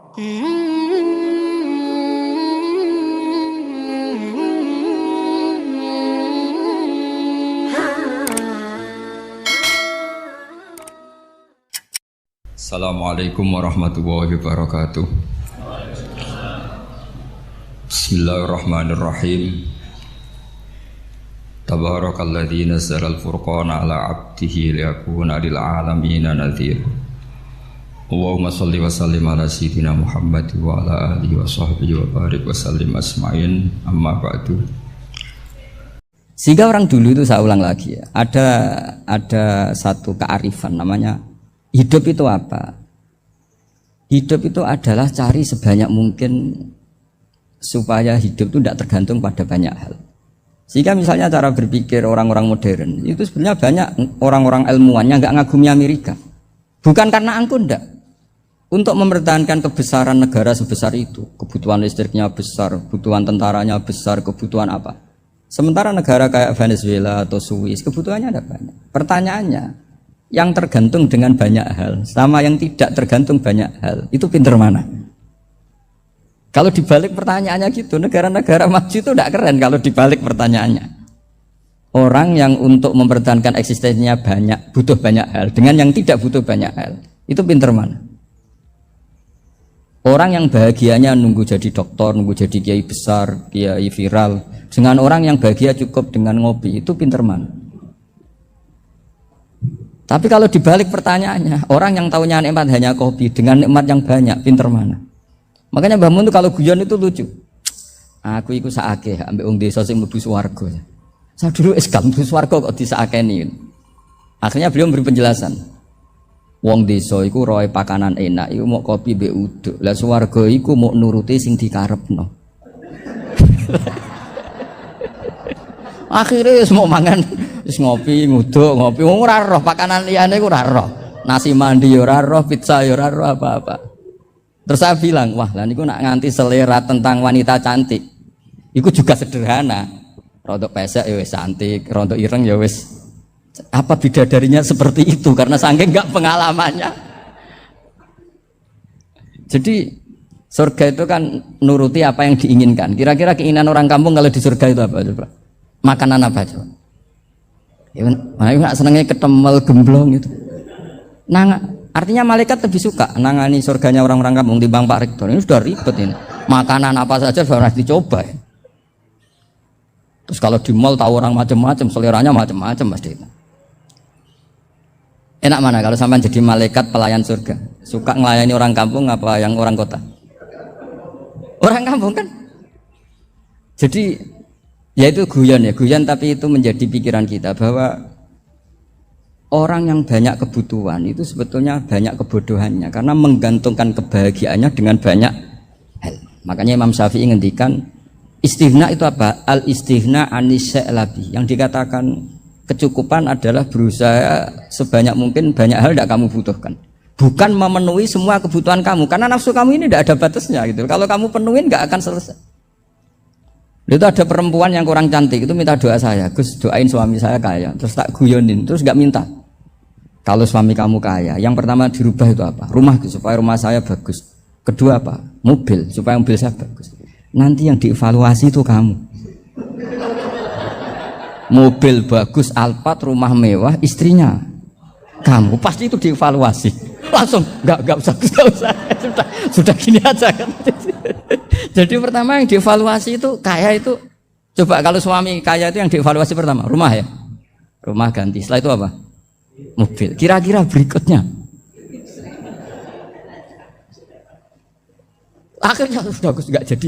Assalamualaikum warahmatullahi wabarakatuh. Bismillahirrahmanirrahim. Tabarakalladzi nazzala al-furqana ala 'abdihi liyakuna lil 'alamin nadhir. Allahumma shalli wa sallim ala sayyidina Muhammad wa ala alihi wa sahbihi wa barik wa sallim asma'in, amma ba'du. Sehingga orang dulu itu, saya ulang lagi ya, ada satu kearifan namanya hidup itu apa? Hidup itu adalah cari sebanyak mungkin supaya hidup itu tidak tergantung pada banyak hal. Sehingga misalnya cara berpikir orang-orang modern itu sebenarnya banyak orang-orang ilmuwannya nggak ngagumi Amerika. Bukan karena angkuh, ndak. Untuk mempertahankan kebesaran negara sebesar itu, kebutuhan listriknya besar, kebutuhan tentaranya besar, kebutuhan apa? Sementara negara kayak Venezuela atau Swiss kebutuhannya ada banyak. Pertanyaannya, yang tergantung dengan banyak hal sama yang tidak tergantung banyak hal, itu pinter mana? Kalau dibalik pertanyaannya gitu, negara-negara maju itu tidak keren kalau dibalik pertanyaannya. Orang yang untuk mempertahankan eksistensinya banyak, butuh banyak hal, dengan yang tidak butuh banyak hal, itu pinter mana? Orang yang bahagianya nunggu jadi dokter, nunggu jadi kiai besar, kiai viral, dengan orang yang bahagia cukup dengan ngopi, itu pinter mana? Tapi kalau dibalik pertanyaannya, orang yang tahunya nikmat hanya kopi dengan nikmat yang banyak, pinter mana? Makanya Mbah Mun itu kalau guyon itu lucu. Aku iku sakake ambek wong desa sing mlebu swarga. Saya dulu gak mlebu swarga kok disakeni. Akhirnya beliau memberi penjelasan. Wong desa iku roe pakanan enak, iku mau kopi mbek uduk. Lah swarga iku mau nuruti sing dikarepno. Akhirnya semua mangan wis ngopi, nguduk, ngopi, ora roh pakanan liyane ku ora roh. Nasi mandi ya ora roh, pizza ya ora roh apa-apa. Terus saya bilang, wah lah niku nak nganti selera tentang wanita cantik. Iku juga sederhana. Rontok pesek ya wis cantik, rontok ireng ya wis. Apa bidadarinya seperti itu karena saking enggak pengalamannya. Jadi surga itu kan nuruti apa yang diinginkan. Kira-kira keinginan orang kampung kalau di surga itu apa coba? Makanan apa coba? Ya, nak senengnya ketemel gemblong itu. Artinya malaikat lebih suka nangani surganya orang-orang kampung timbang Pak Rektor. Ini sudah ribet ini. Makanan apa saja sudah dicoba. Ya. Terus kalau di mall tahu orang macam-macam, seleranya macam-macam pasti. Enak mana kalau sampai jadi malaikat pelayan surga? Suka ngelayani orang kampung apa yang orang kota? Orang kampung kan. Jadi ya itu guyon ya, guyon tapi itu menjadi pikiran kita bahwa orang yang banyak kebutuhan itu sebetulnya banyak kebodohannya karena menggantungkan kebahagiaannya dengan banyak hal. Makanya Imam Syafi'i ngendikan istighna itu apa? Al istighna anisya'i, yang dikatakan kecukupan adalah berusaha sebanyak mungkin banyak hal tidak kamu butuhkan. Bukan memenuhi semua kebutuhan kamu karena nafsu kamu ini tidak ada batasnya gitu. Kalau kamu penuhin nggak akan selesai. Itu ada perempuan yang kurang cantik itu minta doa saya, Gus doain suami saya kaya, terus tak guyonin, terus nggak minta. Kalau suami kamu kaya, yang pertama dirubah itu apa? Rumah supaya rumah saya bagus. Kedua apa? Mobil supaya mobil saya bagus. Nanti yang dievaluasi itu kamu. Mobil bagus, Alphard, rumah mewah, istrinya kamu pasti itu dievaluasi. Langsung nggak usah, sudah gini aja kan. Jadi pertama yang dievaluasi itu kaya itu, coba kalau suami kaya itu yang dievaluasi pertama rumah ya, rumah ganti. Setelah itu apa? Mobil. Kira-kira berikutnya akhirnya sudah nggak jadi.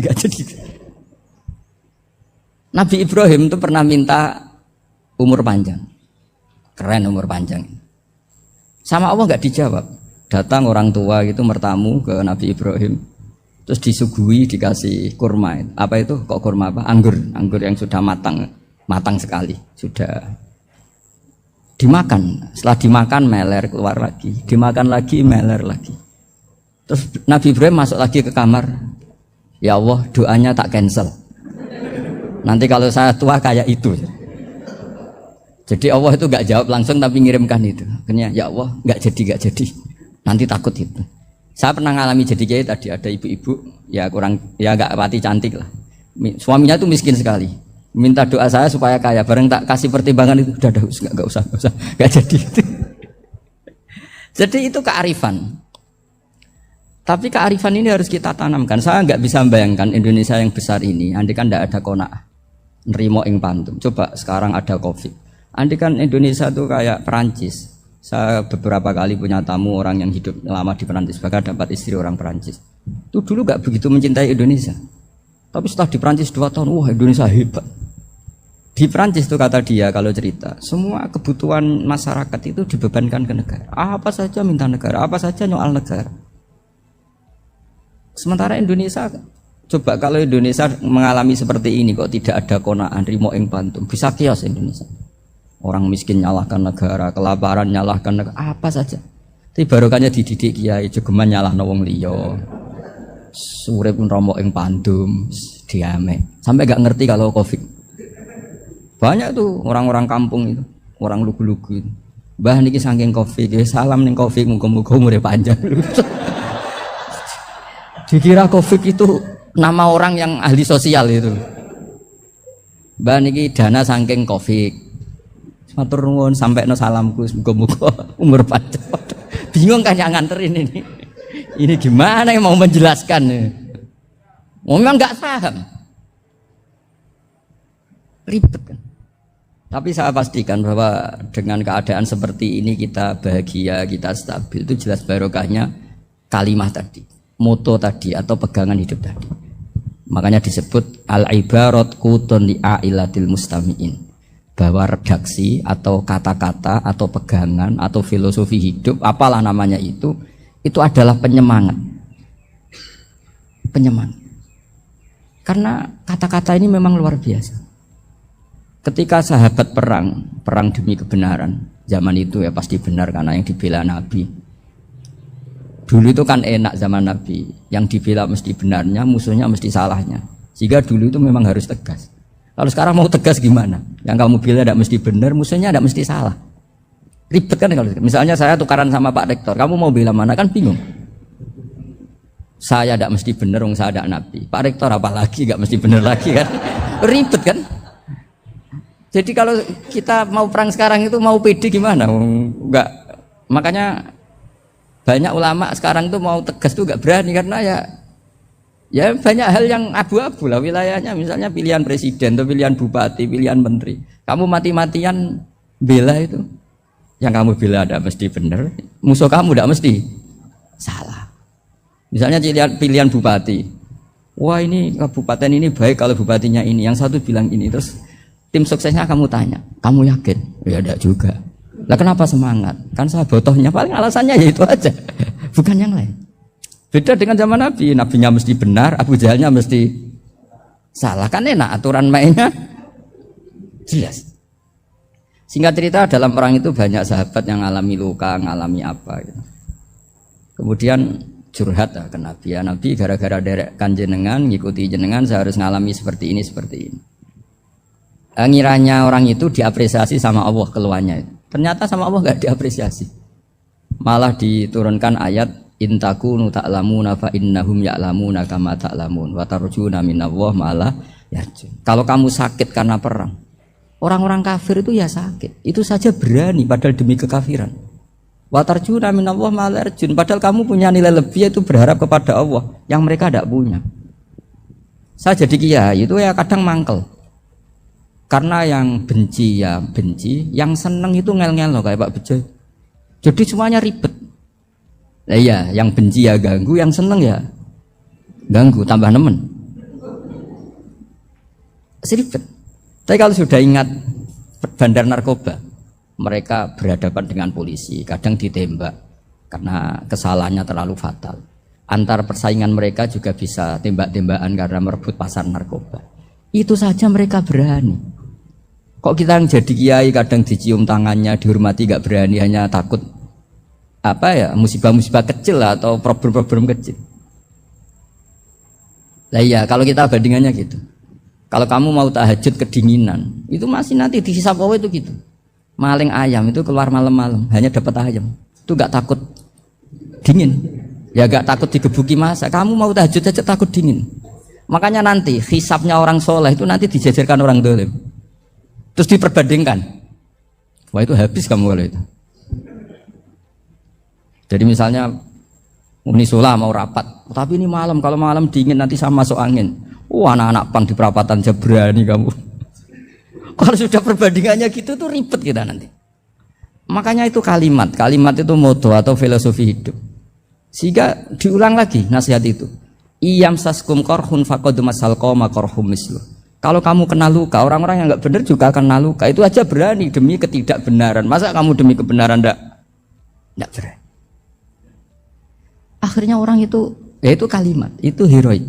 Nabi Ibrahim itu pernah minta umur panjang, keren umur panjang. Sama Allah nggak dijawab. Datang orang tua gitu mertamu ke Nabi Ibrahim. Terus disuguhi dikasih kurma. Apa itu? Kok kurma apa? Anggur yang sudah matang sekali, sudah dimakan. Setelah dimakan meler keluar lagi, dimakan lagi meler lagi. Terus Nabi Ibrahim masuk lagi ke kamar. Ya Allah, doanya tak cancel. Nanti kalau saya tua kayak itu. Jadi Allah itu nggak jawab langsung tapi ngirimkan itu. Akhirnya ya Allah nggak jadi. Nanti takut itu. Saya pernah ngalami jadi kiai tadi, ada ibu-ibu ya nggak pati cantik lah. Suaminya tuh miskin sekali. Minta doa saya supaya kaya. Bareng tak kasih pertimbangan itu udah nggak usah, nggak jadi. Jadi itu kearifan. Tapi kearifan ini harus kita tanamkan. Saya nggak bisa membayangkan Indonesia yang besar ini, andai kan tidak ada qanaah, nerimo ing pantum. Coba sekarang ada Covid. Andai kan Indonesia tuh kayak Perancis. Saya beberapa kali punya tamu orang yang hidup lama di Perancis, bahkan dapat istri orang Perancis. Itu dulu gak begitu mencintai Indonesia. Tapi setelah di Perancis 2 tahun, wah Indonesia hebat. Di Perancis itu kata dia kalau cerita, semua kebutuhan masyarakat itu dibebankan ke negara. Apa saja minta negara, apa saja nyoal negara. Sementara Indonesia, coba kalau Indonesia mengalami seperti ini kok tidak ada qanaah rimo ing pantum, bisa kios Indonesia. Orang miskin nyalahkan negara, kelaparan nyalahkan negara, apa saja. Tapi barokahnya dididik kiai, jogeman nyalahno wong liya. Urip romo ing pandum, diame. Sampai gak ngerti kalau Covid. Banyak tuh orang-orang kampung itu, orang lugu-lugu itu. Mbah niki saking Covid, salam ning Covid, muga-muga umure panjang. Dikira Covid itu nama orang yang ahli sosial itu. Mbah niki dana saking Covid. Matur nuwun sampai no salamku muga-muga umur panjang. Bingung kan yang nganterin ini. Ini gimana yang mau menjelaskan? Memang nggak paham. Ribet kan. Tapi saya pastikan bahwa dengan keadaan seperti ini kita bahagia, kita stabil, itu jelas barokahnya kalimah tadi, moto tadi atau pegangan hidup tadi. Makanya disebut al-ibarat qutun li ailatil mustami'in. Bahwa redaksi atau kata-kata atau pegangan atau filosofi hidup apalah namanya itu adalah penyemangat karena kata-kata ini memang luar biasa. Ketika sahabat perang demi kebenaran zaman itu ya pasti benar karena yang dibela Nabi. Dulu itu kan enak zaman Nabi, yang dibela mesti benarnya, musuhnya mesti salahnya, sehingga dulu itu memang harus tegas. Kalau sekarang mau tegas gimana? Yang kamu bela tidak mesti benar, musuhnya tidak mesti salah. Ribet kan kalau misalnya saya tukaran sama Pak Rektor, kamu mau bela mana kan bingung. Saya tidak mesti benar, saya ada Nabi. Pak Rektor apalagi nggak mesti benar lagi kan? Ribet kan? Jadi kalau kita mau perang sekarang itu mau pede gimana? Enggak. Makanya banyak ulama sekarang itu mau tegas tuh nggak berani karena ya banyak hal yang abu-abu lah wilayahnya, misalnya pilihan presiden atau pilihan bupati, pilihan menteri. Kamu mati-matian bela itu, yang kamu bela ada mesti benar, musuh kamu tidak mesti salah. Misalnya pilihan bupati, wah ini kabupaten ini baik kalau bupatinya ini, yang satu bilang ini, terus tim suksesnya kamu tanya, kamu yakin? Ya tidak juga. Lah kenapa semangat? Kan saya botohnya, paling alasannya ya itu aja, bukan yang lain. Beda dengan zaman Nabi, nabinya mesti benar, Abu Jahalnya mesti salah, kan enak aturan mainnya jelas. Singkat cerita dalam perang itu banyak sahabat yang ngalami luka, ngalami apa gitu. Kemudian curhat ke Nabi, ya Nabi gara-gara derekkan jenengan, ngikuti jenengan saya harus ngalami seperti ini. Ngiranya orang itu diapresiasi sama Allah keluarnya itu. Ternyata sama Allah gak diapresiasi. Malah diturunkan ayat intakunu ta'lamuna fa innahum ya'lamuna kama ta'lamun wa tarjuna minallah ma'ala yarjun. Kalau kamu sakit karena perang, orang-orang kafir itu ya sakit, itu saja berani padahal demi kekafiran. Wa tarjuna minallah ma'ala yarjun, padahal kamu punya nilai lebih, yaitu berharap kepada Allah yang mereka tidak punya. Saya jadi kiai itu ya kadang mangkel, karena yang benci ya benci, yang seneng itu ngel-ngel loh kayak Pak Bejo. Jadi semuanya ribet. Nah, iya, yang benci ya ganggu, yang seneng ya ganggu, tambah nemen. Seribet. Tapi kalau sudah ingat bandar narkoba, mereka berhadapan dengan polisi, kadang ditembak karena kesalahannya terlalu fatal. Antar persaingan mereka juga bisa tembak-tembakan karena merebut pasar narkoba. Itu saja mereka berani. Kok kita yang jadi kiai kadang dicium tangannya, dihormati gak berani, hanya takut apa ya, musibah-musibah kecil lah, atau problem-problem kecil. Lah iya, kalau kita bandingannya gitu. Kalau kamu mau tahajud kedinginan, itu masih nanti dihisab Allah itu gitu. Maling ayam itu keluar malam-malam, hanya dapat ayam. Itu gak takut dingin. Ya gak takut digebuki masa. Kamu mau tahajud aja takut dingin. Makanya nanti hisabnya orang soleh itu nanti dijajarkan orang dolim. Terus diperbandingkan. Wah itu habis kamu kalau itu. Jadi misalnya Unisula mau rapat, tapi ini malam, kalau malam dingin nanti sama masuk angin. Anak-anak pang di perapatan aja berani kamu. Kalau sudah perbandingannya gitu tuh ribet kita nanti. Makanya itu kalimat itu moto atau filosofi hidup. Sehingga diulang lagi nasihat itu. Iyam saskum korhun faqad masal qoma korhum mislu. Kalau kamu kena luka, orang-orang yang enggak benar juga akan kena luka. Itu aja berani demi ketidakbenaran. Masa kamu demi kebenaran enggak berani? Akhirnya orang itu, ya itu kalimat, itu heroik.